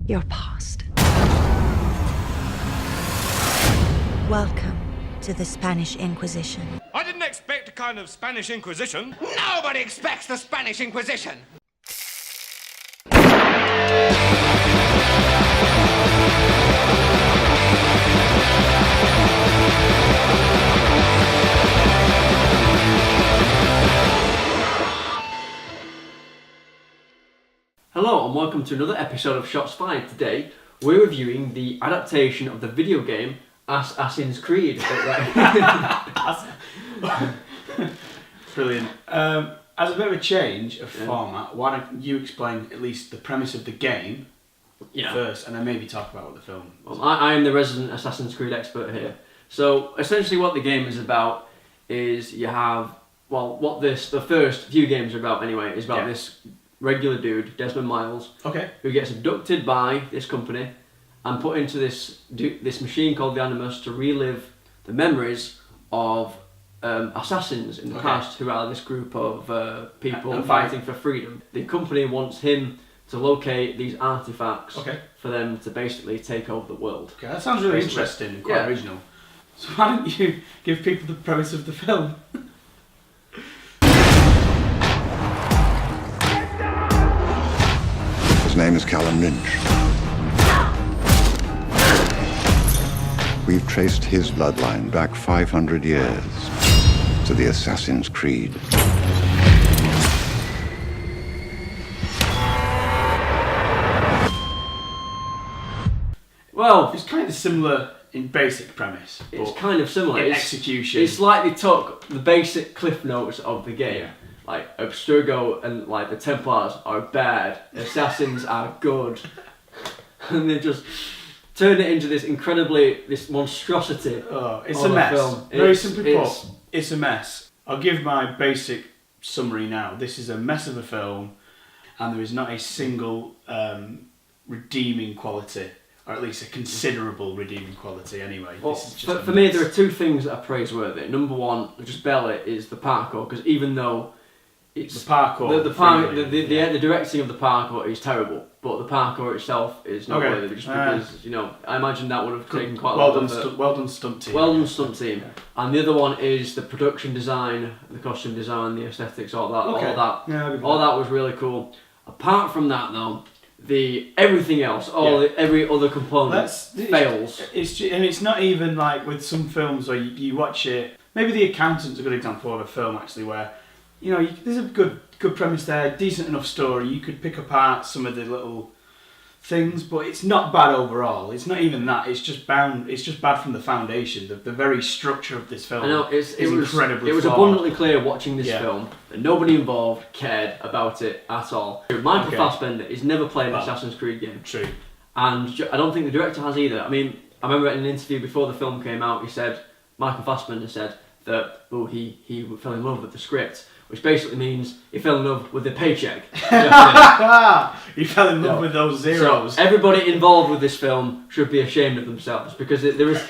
your past. Welcome to the Spanish Inquisition. I didn't expect a kind of Spanish Inquisition. Nobody expects the Spanish Inquisition! Hello and welcome to another episode of Shots Fired. Today we're reviewing the adaptation of the video game Assassin's Creed. Brilliant. As a bit of a change of format, why don't you explain at least the premise of the game first, and then maybe talk about what the film is. Well, I am the resident Assassin's Creed expert here. So essentially what the game is about is you have, the first few games are about anyway, is about this regular dude, Desmond Miles, who gets abducted by this company and put into this machine called the Animus to relive the memories of assassins in the past, who are this group of people fighting for freedom. The company wants him to locate these artifacts for them to basically take over the world. Okay, that sounds really interesting and quite original. So why don't you give people the premise of the film? His name is Callum Lynch. We've traced his bloodline back 500 years to the Assassin's Creed. Well, it's kind of similar in basic premise. It's kind of similar. In execution. It's like they took the basic cliff notes of the game. Like, Abstergo and like the Templars are bad, assassins are good. And they just turned it into this monstrosity. Oh, it's a mess. Film. Very simply put, it's a mess. I'll give my basic summary now. This is a mess of a film, and there is not a single redeeming quality, or at least a considerable redeeming quality anyway. Well, this is just for me, there are two things that are praiseworthy. Number one, just barely, is the parkour, because even though it's the parkour, the directing of the parkour is terrible, but the parkour itself is not worthy, just because I imagine that would have taken quite a lot of well done stunt team. Well done stunt team. And the other one is the production design, the costume design, the aesthetics, all that. All that was really cool. Apart from that, though, everything else, every other component fails. It's not even like with some films where you watch it. Maybe The Accountant's a good example of a film actually where there's a good premise there, decent enough story. You could pick apart some of the little things, but it's not bad overall. It's not even that. It's just bad from the foundation. The very structure of this film. I know it was incredibly. It was flawed. abundantly clear watching this film that nobody involved cared about it at all. Michael Fassbender has never played an Assassin's Creed game. True. And I don't think the director has either. I mean, I remember in an interview before the film came out, Michael Fassbender said that he fell in love with the script, which basically means he fell in love with the paycheck. He fell in love with those zeros. So everybody involved with this film should be ashamed of themselves, because there is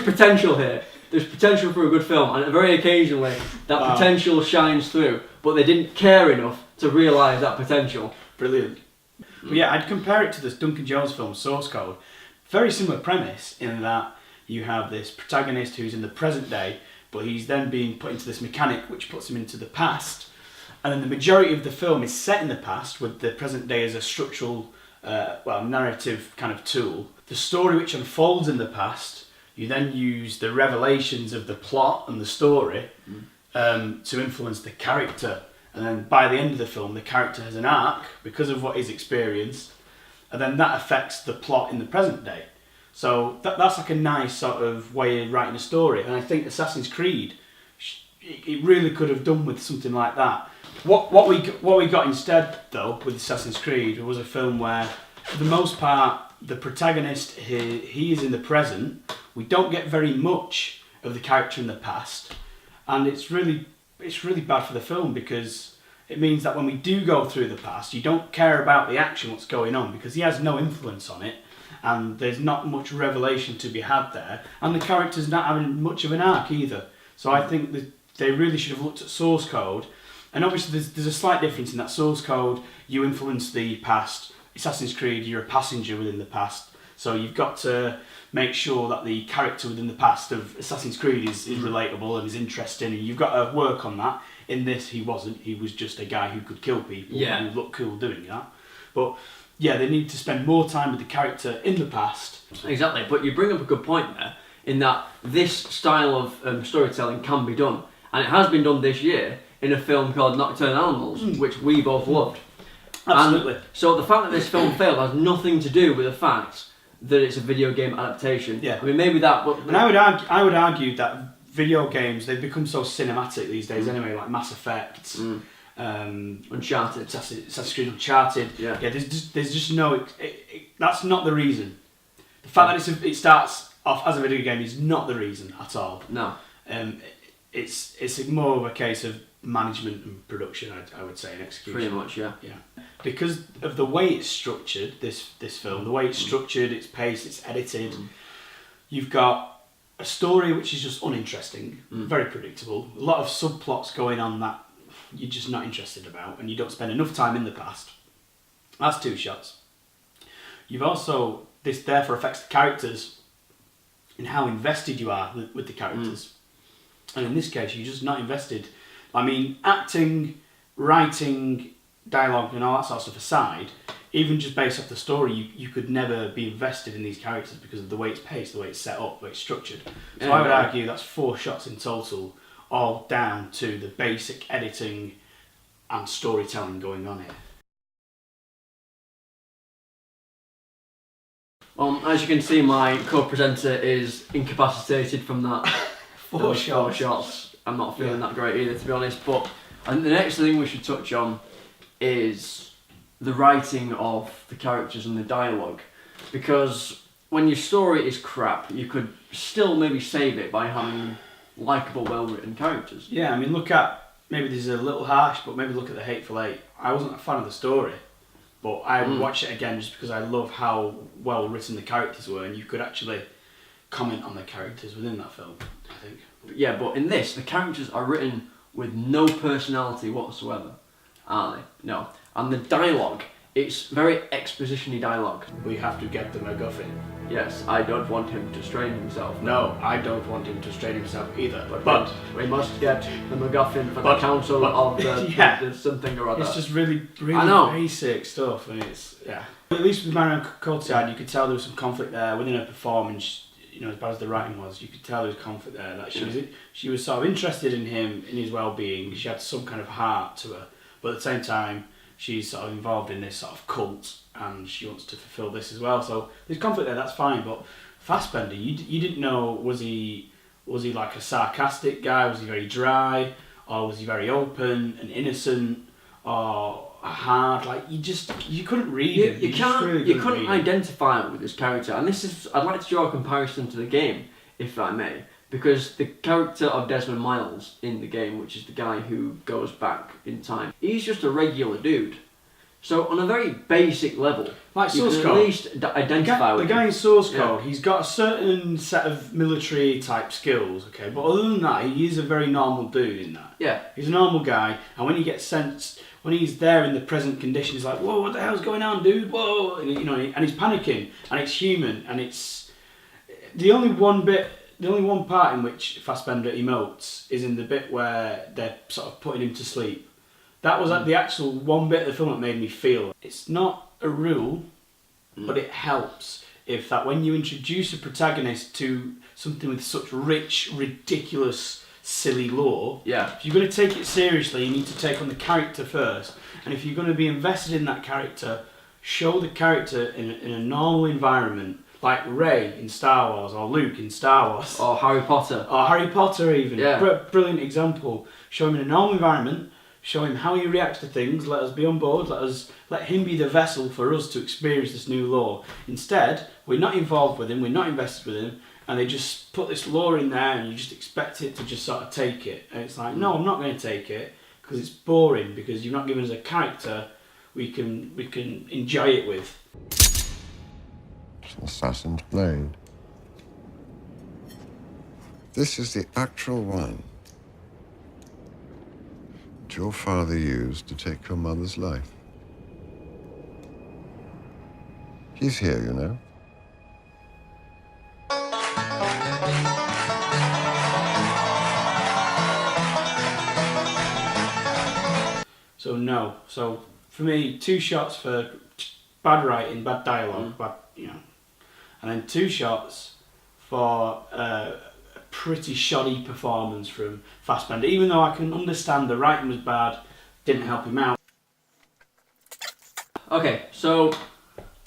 potential here. There's potential for a good film, and very occasionally that potential shines through, but they didn't care enough to realise that potential. Brilliant. But yeah, I'd compare it to this Duncan Jones film, Source Code. Very similar premise in that you have this protagonist who's in the present day, but he's then being put into this mechanic which puts him into the past. And then the majority of the film is set in the past, with the present day as a structural, narrative kind of tool. The story which unfolds in the past, you then use the revelations of the plot and the story to influence the character. And then by the end of the film, the character has an arc because of what he's experienced, and then that affects the plot in the present day. So that's like a nice sort of way of writing a story, and I think Assassin's Creed, it really could have done with something like that. What we got instead, though, with Assassin's Creed was a film where, for the most part, the protagonist he is in the present. We don't get very much of the character in the past, and it's really bad for the film, because it means that when we do go through the past, you don't care about the action, what's going on, because he has no influence on it. And there's not much revelation to be had there, and the character's not having much of an arc either. So I think that they really should have looked at Source Code, and obviously there's a slight difference in that Source Code. You influence the past, Assassin's Creed, you're a passenger within the past, so you've got to make sure that the character within the past of Assassin's Creed is relatable and is interesting, and you've got to work on that. In this, he wasn't. He was just a guy who could kill people and look cool doing that. But yeah, they need to spend more time with the character in the past. Exactly, but you bring up a good point there, in that this style of storytelling can be done, and it has been done this year in a film called Nocturnal Animals, which we both loved. Absolutely. And so the fact that this film failed has nothing to do with the fact that it's a video game adaptation. Yeah. I mean, maybe that... But and I would argue that video games, they've become so cinematic these days anyway, like Mass Effect, Uncharted. Assassin's Creed Uncharted. Yeah. There's just no... that's not the reason. The fact that it starts off as a video game is not the reason at all. No. It's more of a case of management and production, I would say, and execution. Pretty much, yeah. Yeah. Because of the way it's structured, this film, the way it's structured, it's paced, it's edited, you've got a story which is just uninteresting, very predictable, a lot of subplots going on that you're just not interested about, and you don't spend enough time in the past. That's two shots. You've also, this therefore affects the characters and how invested you are with the characters. And in this case, you're just not invested. I mean, acting, writing, dialogue and all that sort of stuff aside, even just based off the story, you could never be invested in these characters because of the way it's paced, the way it's set up, the way it's structured. So I would argue that's 4 shots in total, all down to the basic editing and storytelling going on here. As you can see, my co-presenter is incapacitated from that. Four shots. I'm not feeling that great either, to be honest. But I think the next thing we should touch on is the writing of the characters and the dialogue, because when your story is crap, you could still maybe save it by having likeable, well-written characters. Yeah, I mean, maybe this is a little harsh, but maybe look at The Hateful Eight. I wasn't a fan of the story, but I would watch it again just because I love how well written the characters were, and you could actually comment on the characters within that film, I think. Yeah, but in this, the characters are written with no personality whatsoever, are they? No. And the dialogue, it's very exposition-y dialogue. We have to get the MacGuffin. Yes, I don't want him to strain himself. No, I don't want him to strain himself either. But we must get the MacGuffin for the council of the something or other. It's just really basic stuff, and it's, yeah. At least with Marion Cotillard, you could tell there was some conflict there within her performance. You know, as bad as the writing was, you could tell there was conflict there. That she was sort of interested in him, in his well-being. She had some kind of heart to her, but at the same time, she's sort of involved in this sort of cult, and she wants to fulfill this as well. So there's conflict there. That's fine. But Fassbender, you didn't know, was he like a sarcastic guy? Was he very dry, or was he very open and innocent, or hard? Like you couldn't read him. You couldn't identify with this character, and I'd like to draw a comparison to the game, if I may, because the character of Desmond Miles in the game, which is the guy who goes back in time, he's just a regular dude. So on a very basic level, like you can at least identify with the guy in Source Code. He's got a certain set of military type skills, okay, but other than that, he is a very normal dude in that. Yeah, he's a normal guy, and when he gets sent, when he's there in the present condition, he's like, "Whoa, what the hell's going on, dude? Whoa!" And, and he's panicking, and it's human, and it's the only one part in which Fassbender emotes is in the bit where they're sort of putting him to sleep. That was the actual one bit of the film that made me feel. It's not a rule, but it helps if that when you introduce a protagonist to something with such rich, ridiculous, silly lore, if you're going to take it seriously, you need to take on the character first. And if you're going to be invested in that character, show the character in a normal environment, like Rey in Star Wars, or Luke in Star Wars. Or Harry Potter. Or Harry Potter even. Yeah. Brilliant example. Show him in a normal environment, show him how he reacts to things, let us be on board, let him be the vessel for us to experience this new lore. Instead, we're not involved with him, we're not invested with him, and they just put this lore in there and you just expect it to just sort of take it. And it's like, no, I'm not going to take it, because it's boring, because you've not given us a character we can enjoy it with. Assassin's blade. This is the actual one that your father used to take your mother's life. He's here, you know. So no. So for me, 2 shots for bad writing, bad dialogue, bad, and then 2 shots for a pretty shoddy performance from Fassbender. Even though I can understand the writing was bad, didn't help him out. Okay, so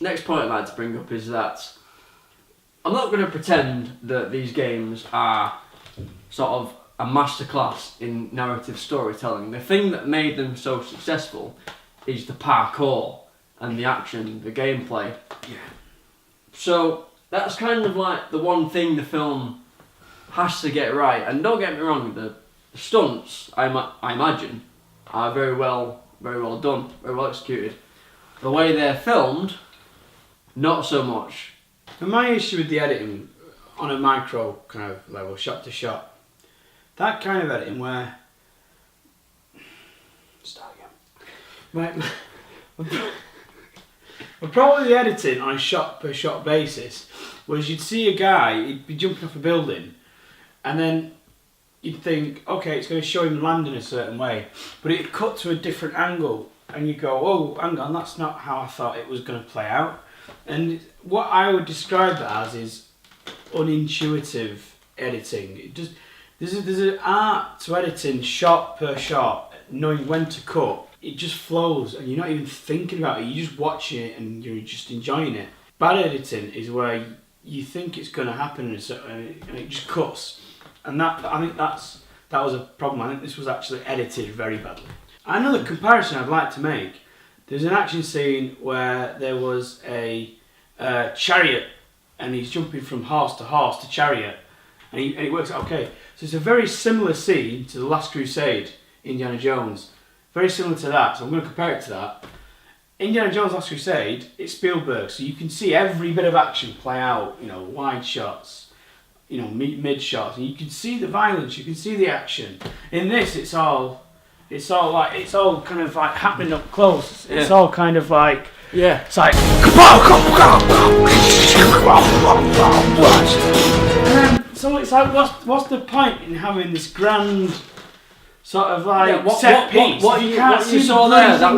next point I'd like to bring up is that I'm not going to pretend that these games are sort of a masterclass in narrative storytelling. The thing that made them so successful is the parkour and the action, the gameplay. Yeah. So that's kind of like the one thing the film has to get right. And don't get me wrong, the stunts, I imagine, are very well done, very well executed. The way they're filmed, not so much. And my issue with the editing, on a micro kind of level, shot to shot, that kind of editing where... Start again. But probably the editing on a shot per shot basis was you'd see a guy, he'd be jumping off a building, and then you'd think, okay, it's going to show him landing a certain way, but it'd cut to a different angle, and you go, oh, hang on, that's not how I thought it was going to play out. And what I would describe that as is unintuitive editing. It just there's an art to editing shot per shot, knowing when to cut. It just flows, and you're not even thinking about it. You're just watching it, and you're just enjoying it. Bad editing is where you think it's going to happen, and it just cuts. And I think that was a problem. I think this was actually edited very badly. Another comparison I'd like to make, there's an action scene where there was a chariot, and he's jumping from horse to chariot, and it works out okay. So it's a very similar scene to The Last Crusade, Indiana Jones. Very similar to that, so I'm going to compare it to that. Indiana Jones Last Crusade, it's Spielberg, so you can see every bit of action play out, wide shots, mid shots, and you can see the violence, you can see the action. In this, it's all kind of like happening up close. It's all kind of like, it's like, and then, so it's like, what's the point in having this grand sort of like set piece? What you saw there, that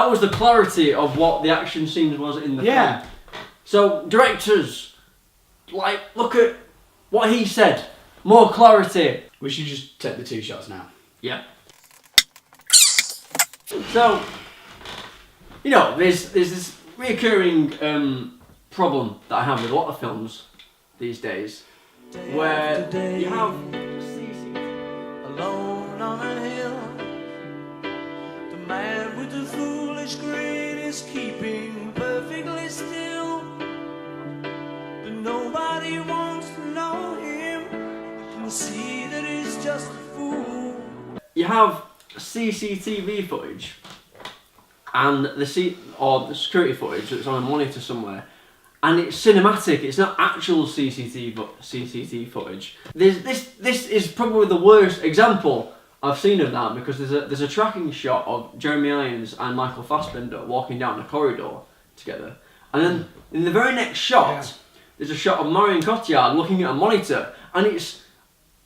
was the clarity of what the action scenes was in the film. So directors, look at what he said. More clarity. We should just take the 2 shots now. Yeah. So, there's this recurring problem that I have with a lot of films these days, where you have alone on a hill. The man with the foolish grin is keeping perfectly still, but nobody wants to know him. You can see that he's just a fool. You have CCTV footage and the security footage that's on a monitor somewhere, and it's cinematic. It's not actual CCTV footage. This is probably the worst example I've seen of that, because there's a tracking shot of Jeremy Irons and Michael Fassbender walking down a corridor together, and then in the very next shot there's a shot of Marion Cotillard looking at a monitor, and it's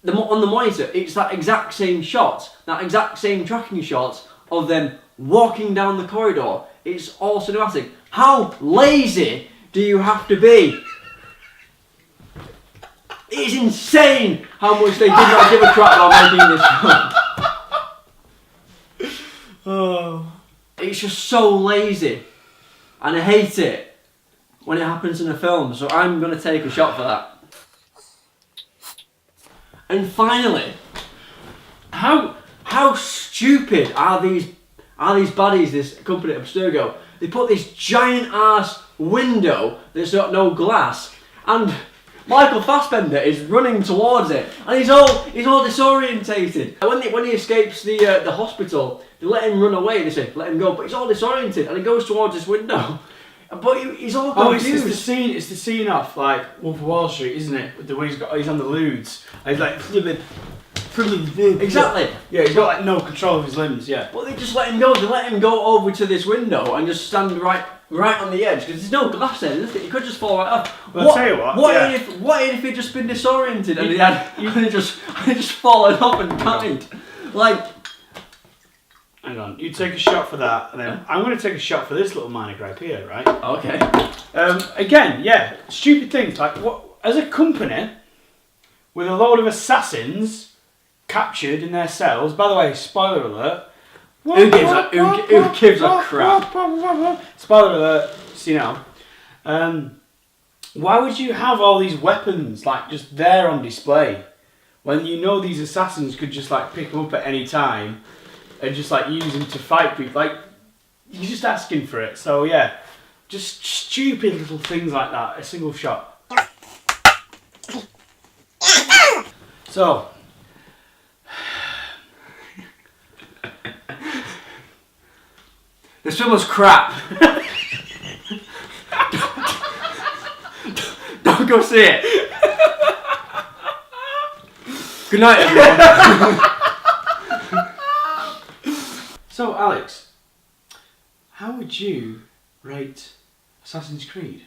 on the monitor, it's that exact same shot, that exact same tracking shot of them walking down the corridor. It's all cinematic. How lazy do you have to be? It's insane how much they did not give a crap about making this film. It's just so lazy, and I hate it when it happens in a film, so I'm going to take a shot for that. And finally, how stupid are these baddies, this company Abstergo? They put this giant ass window that's got no glass, and Michael Fassbender is running towards it, and he's all disorientated. When he escapes the hospital, they let him run away. They say let him go, but he's all disoriented, and he goes towards this window. But he's all confused. It's the scene off like Wolf of Wall Street, isn't it? The way he's on the lewds. He's like exactly. Yeah, he's got like no control of his limbs. Yeah. But they just let him go. They let him go over to this window and just stand right right on the edge because there's no glass there, is it? He could just fall right off. Well, I'll tell you what. What if he'd just been disoriented and he'd just fallen off and died? Like, hang on, you take a shot for that, and then I'm going to take a shot for this little minor gripe here, right? okay. Again, yeah, stupid things like what as a company with a load of assassins captured in their cells. By the way, spoiler alert. Who gives a crap? Spoiler alert. So you know, why would you have all these weapons like just there on display when you know these assassins could just like pick them up at any time and just like use them to fight people? Like, you're just asking for it. So yeah, just stupid little things like that. A single shot. So. This film was crap. Don't go see it. Good night, everyone. So, Alex, how would you rate Assassin's Creed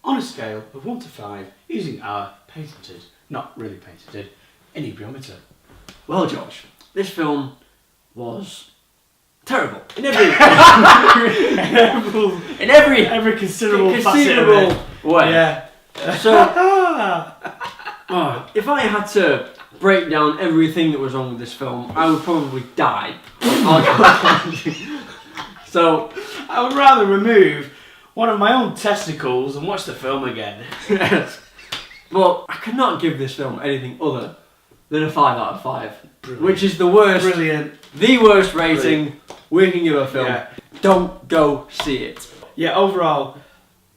on a scale of 1 to 5 using our patented, not really patented, inebriometer? Well, George, this film was terrible in every Every considerable facet of it. way. Yeah. So, if I had to break down everything that was wrong with this film, I would probably die. So, I would rather remove one of my own testicles and watch the film again. yes. But I could not give this film anything other than a 5 out of 5. Brilliant. Which is the worst, the worst rating we can give a film. Yeah. Don't go see it. Yeah, overall,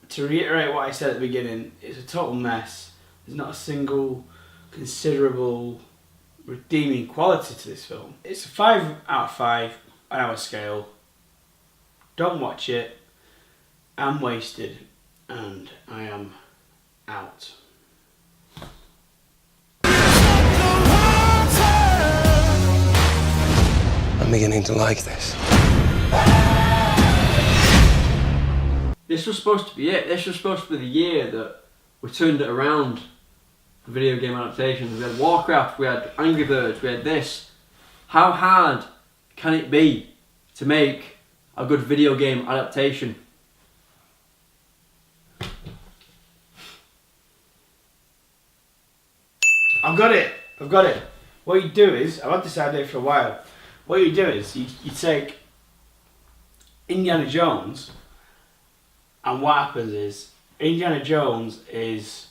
to reiterate what I said at the beginning, it's a total mess. There's not a single considerable redeeming quality to this film. It's a 5 out of 5 on our scale. Don't watch it. I'm wasted and I am out. I'm beginning to like this. This was supposed to be it. This was supposed to be the year that we turned it around for video game adaptations. We had Warcraft, we had Angry Birds, we had this. How hard can it be to make a good video game adaptation? I've got it. What you do is, I've had this idea for a while. What you do is, you take Indiana Jones, and what happens is, Indiana Jones he's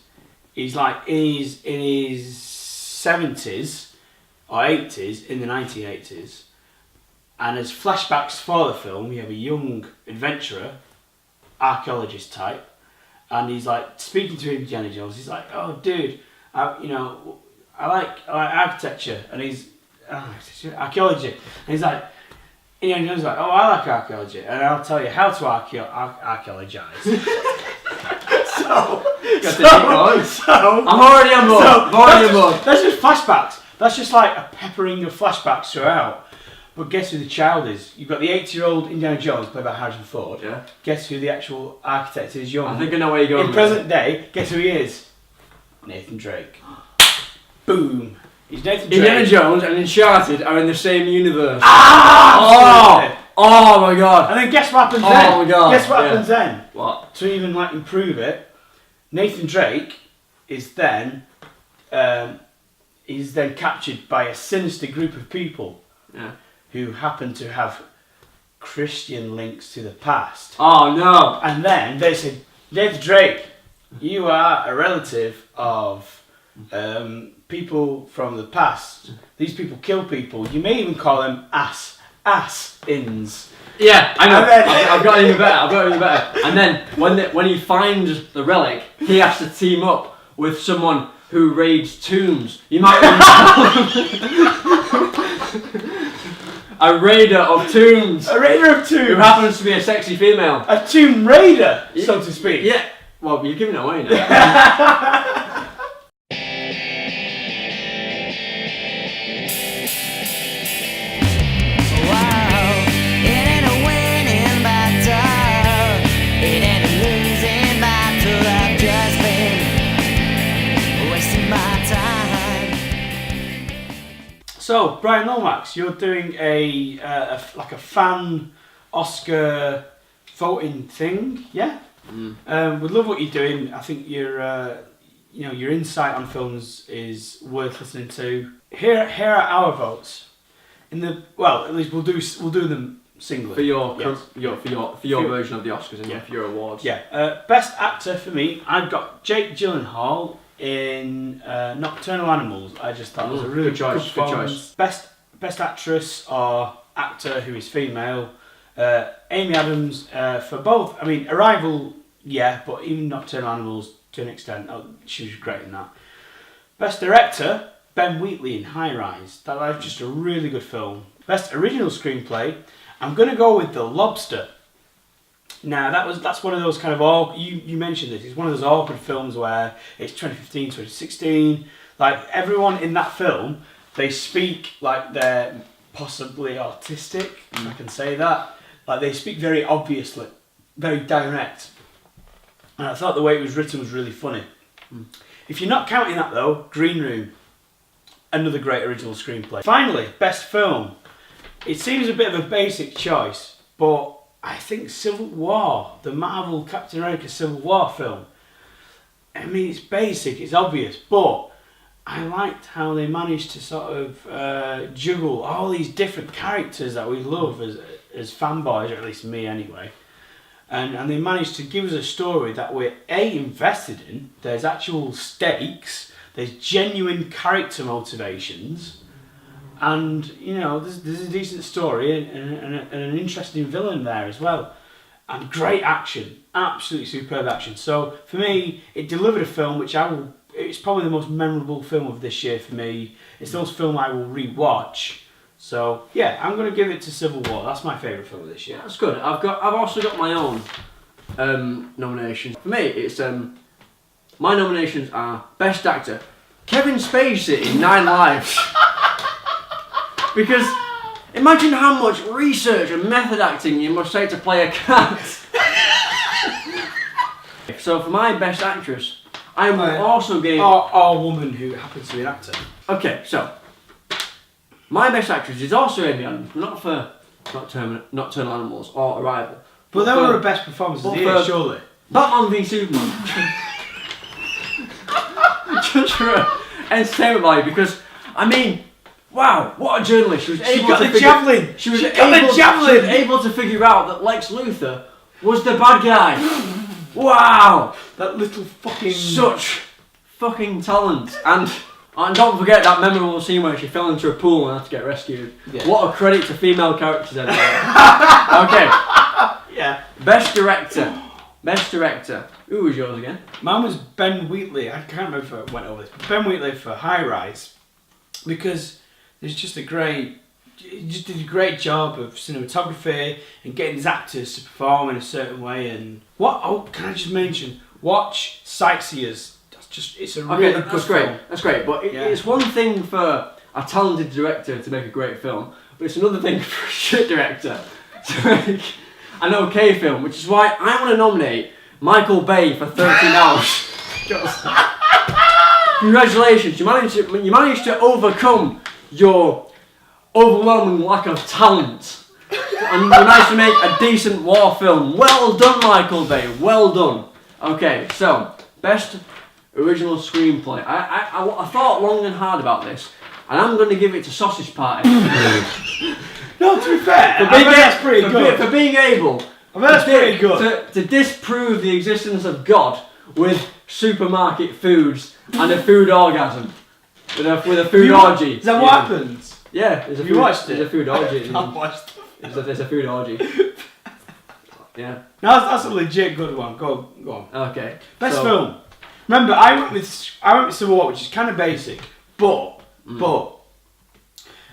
like in his 70s or 80s, in the 1980s, and as flashbacks for the film, you have a young adventurer, archaeologist type, and he's like speaking to Indiana Jones. He's like, "Oh, dude, I like architecture," and he's archaeology, and he's like, Indiana Jones is like, "Oh, I like archaeology, and I'll tell you how to archaeologize." I'm already on board. That's just flashbacks. That's just like a peppering of flashbacks throughout. But guess who the child is? You've got the 80-year-old Indiana Jones, played by Harrison Ford. Yeah. Guess who the actual architect is young? I think I know where you're going. In present day, guess who he is? Nathan Drake. Boom. He's Nathan Drake. Indiana Jones and Uncharted are in the same universe. Oh my god. And then guess what happens then? Oh my god. Guess what happens then? What? To even like improve it, Nathan Drake is then captured by a sinister group of people. Yeah. Who happen to have Christian links to the past. Oh no. And then they say, Nathan Drake, you are a relative of people from the past. These people kill people. You may even call them ass-ins. Yeah, I know. I've got even better. And then when he finds the relic, he has to team up with someone who raids tombs. You might a raider of tombs. A raider of tombs. Who happens to be a sexy female. A tomb raider, so to speak. Yeah. Well, you're giving it away now. So, Bryan Lomax, you're doing a fan Oscar voting thing, yeah? We love what you're doing. I think your insight on films is worth listening to. Here are our votes. At least we'll do them singly For your For- version of the Oscars and for your awards. Yeah. Best actor for me, I've got Jake Gyllenhaal in Nocturnal Animals. I just thought it was a really good choice. good performance. Best actress or actor who is female, Amy Adams for both. I mean, Arrival, yeah, but even Nocturnal Animals to an extent, she was great in that. Best director, Ben Wheatley in High Rise. That was just a really good film. Best original screenplay, I'm going to go with The Lobster. Now that's one of those kind of you mentioned this. It's one of those awkward films where it's 2015, 2016. Like everyone in that film, they speak like they're possibly autistic. If I can say that. Like they speak very obviously, very direct. And I thought the way it was written was really funny. If you're not counting that though, Green Room, another great original screenplay. Finally, best film. It seems a bit of a basic choice, but I think Civil War, the Marvel Captain America Civil War film. I mean, it's basic, it's obvious, but I liked how they managed to sort of juggle all these different characters that we love as fanboys, or at least me anyway. And they managed to give us a story that we're invested in. There's actual stakes. There's genuine character motivations. And, there's a decent story and an interesting villain there as well. And great action. Absolutely superb action. So, for me, it delivered a film which it's probably the most memorable film of this year for me. It's the most film I will re-watch. So yeah, I'm going to give it to Civil War. That's my favourite film of this year. That's good. I've also got my own nominations. For me, it's my nominations are Best Actor, Kevin Spacey in 9 Lives. Because imagine how much research and method acting you must take to play a cat. So for my Best Actress, I will also give or woman who happens to be an actor. Okay, so my Best Actress is also Amy Adams, not for Nocturnal Animals or Arrival. But they were her best performances of the year, surely. Batman v Superman. Just for entertainment value, because, I mean, wow, what a journalist. She was able to javelin. She was able to figure out that Lex Luthor was the bad guy. Wow! That little fucking... Such fucking talent. And don't forget that memorable scene where she fell into a pool and had to get rescued. Yeah. What a credit to female characters anyway. Okay. Yeah. Best Director. Who was yours again? Mine was Ben Wheatley. I can't remember if I went over this. But Ben Wheatley for High Rise. Because there's just he just did a great job of cinematography and getting his actors to perform in a certain way. And can I just mention? Watch Sightseers. It's a really good film. That's great. But it's one thing for a talented director to make a great film, but it's another thing for a shit director to make an okay film. Which is why I want to nominate Michael Bay for 13 Hours. Congratulations, you managed to overcome your overwhelming lack of talent, and you managed to make a decent war film. Well done, Michael Bay. Well done. Okay, so Best Original Screenplay. I thought long and hard about this, and I'm going to give it to Sausage Party. No, to be fair, that's pretty good. For being able to disprove the existence of God with supermarket foods and a food orgasm. With a food orgy. Is that what happens? Yeah. You watched it? There's a food orgy. I've watched it. There's a food orgy. Yeah. No, that's a legit good one. Go on. Okay. Best film. Remember, I went with Civil War, which is kind of basic, but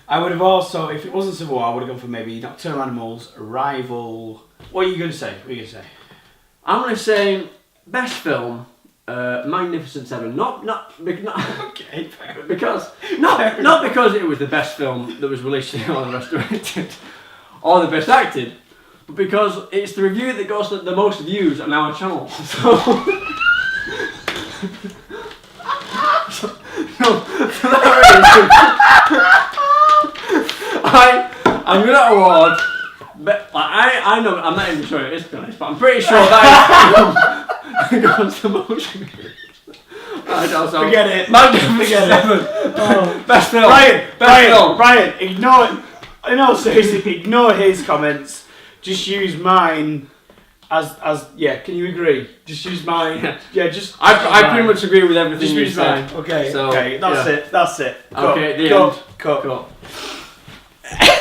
I would have also, if it wasn't Civil War, I would have gone for maybe Nocturnal Animals, Arrival. What are you going to say? I'm going to say best film, Magnificent Seven. Not okay, because it was the best film that was released or the best directed or the best acted, but because it's the review that got the most views on our channel. So there it is. I'm gonna award. But I know I'm not even sure it is to be honest, but I'm pretty sure that is goes to motion. Forget it. Forget it. Oh. Best film. Brian, ignore. No, seriously, ignore his comments. Just use mine. As yeah, can you agree? Just use mine. Yeah, just. I pretty much agree with everything just you use said. mine. Okay, So, okay, that's it. Okay, the cut, end. cut. Cut.